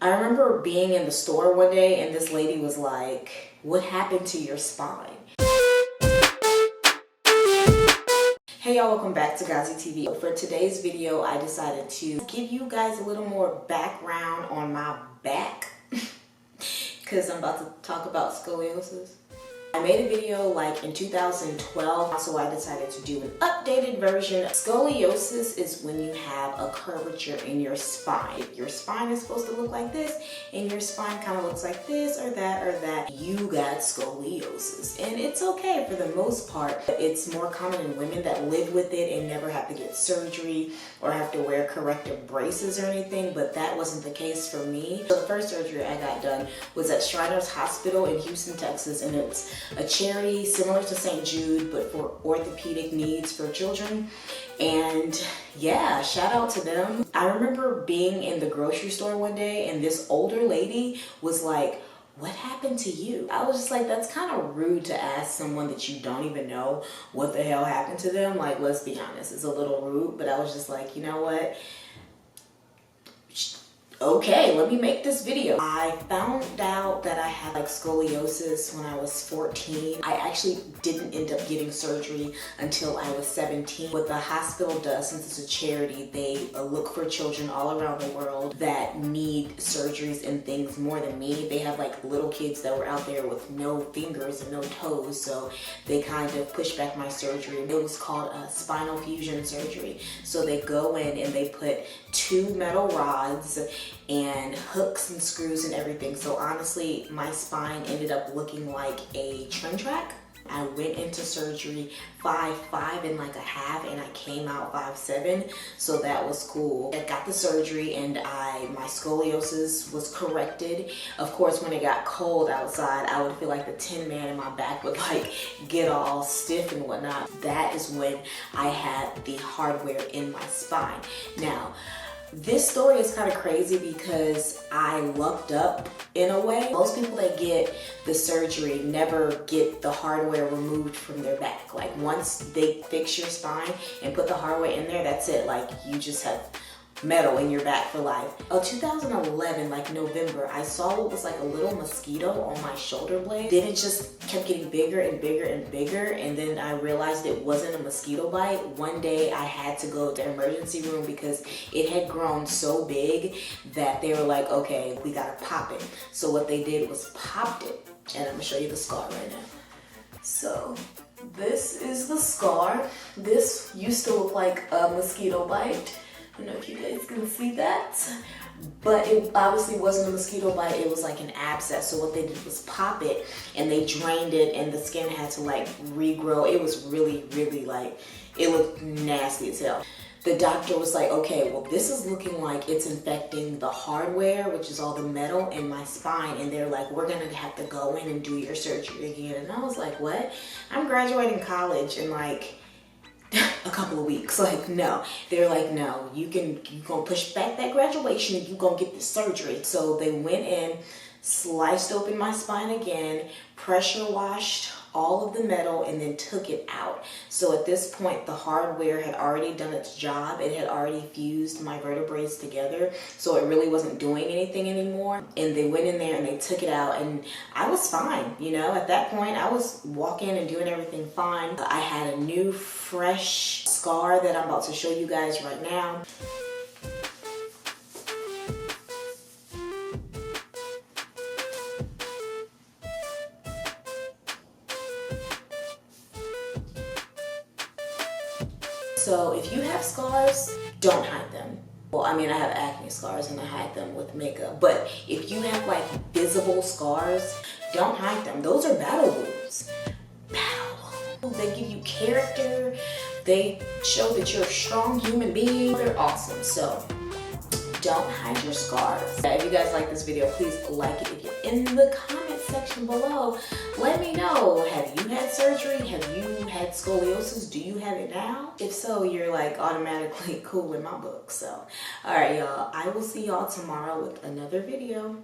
I remember being in the store one day and this lady was like, "What happened to your spine?" Hey y'all, welcome back to Gazi TV. For today's video, I decided to give you guys a little more background on my back because I'm about to talk about scoliosis. I made a video like in 2012, so I decided to do an updated version. Scoliosis is when you have a curvature in your spine. Your spine is supposed to look like this, and your spine kind of looks like this or that. You got scoliosis, and it's okay for the most part. It's more common in women that live with it and never have to get surgery or have to wear corrective braces or anything, but that wasn't the case for me. So the first surgery I got done was at Shriners Hospital in Houston, Texas, and it's a charity similar to St. Jude, but for orthopedic needs for children. And yeah, shout out to them. I remember being in the grocery store one day and this older lady was like, "What happened to you?" I was just like, that's kind of rude to ask someone that you don't even know what the hell happened to them. Like, let's be honest, it's a little rude, but I was just like, you know what? Okay, let me make this video. I found out that I had like scoliosis when I was 14. I actually didn't end up getting surgery until I was 17. What the hospital does, since it's a charity, they look for children all around the world that need surgeries and things more than me. They have like little kids that were out there with no fingers and no toes, so they kind of pushed back my surgery. It was called a spinal fusion surgery. So they go in and they put 2 metal rods and hooks and screws and everything. So honestly, my spine ended up looking like a train track. I went into surgery 5'5" and like a half, and I came out 5'7", so that was cool. I got the surgery and my scoliosis was corrected. Of course, when it got cold outside, I would feel like the Tin Man in my back would like get all stiff and whatnot. That is when I had the hardware in my spine. Now, this story is kind of crazy because I lucked up in a way. Most people that get the surgery never get the hardware removed from their back. Like once they fix your spine and put the hardware in there, that's it. Like you just have metal in your back for life. 2011, like November, I saw what was like a little mosquito on my shoulder blade. Then it just kept getting bigger and bigger and bigger, and then I realized it wasn't a mosquito bite. One day I had to go to the emergency room because it had grown so big that they were like, okay, we gotta pop it. So what they did was popped it, and I'm gonna show you the scar right now. So this is the scar. This used to look like a mosquito bite. I don't know if you guys can see that, but it obviously wasn't a mosquito bite. It was like an abscess. So what they did was pop it, and they drained it, and the skin had to like regrow. It was really like, it looked nasty as hell. The doctor was like, okay, well, this is looking like it's infecting the hardware, which is all the metal in my spine. And they're like, we're gonna have to go in and do your surgery again. And I was like, what? I'm graduating college in like a couple of weeks. Like, no. They're like, no, you gonna push back that graduation and you gonna get this surgery. So they went in, sliced open my spine again, pressure washed all of the metal, and then took it out. So at this point, the hardware had already done its job. It had already fused my vertebrae together, so it really wasn't doing anything anymore. And they went in there and they took it out, and I was fine. You know, at that point, I was walking and doing everything fine. I had a new, fresh scar that I'm about to show you guys right now. So if you have scars, don't hide them. Well, I mean, I have acne scars and I hide them with makeup, but if you have like visible scars, don't hide them. Those are battle wounds. Battle wounds. They give you character. They show that you're a strong human being. They're awesome. So don't hide your scars. If you guys like this video, please like it. If you're in the comment section below, let me know. Have you had surgery? Have you had scoliosis? Do you have it now? If so, you're like automatically cool in my book. So, all right, y'all. I will see y'all tomorrow with another video.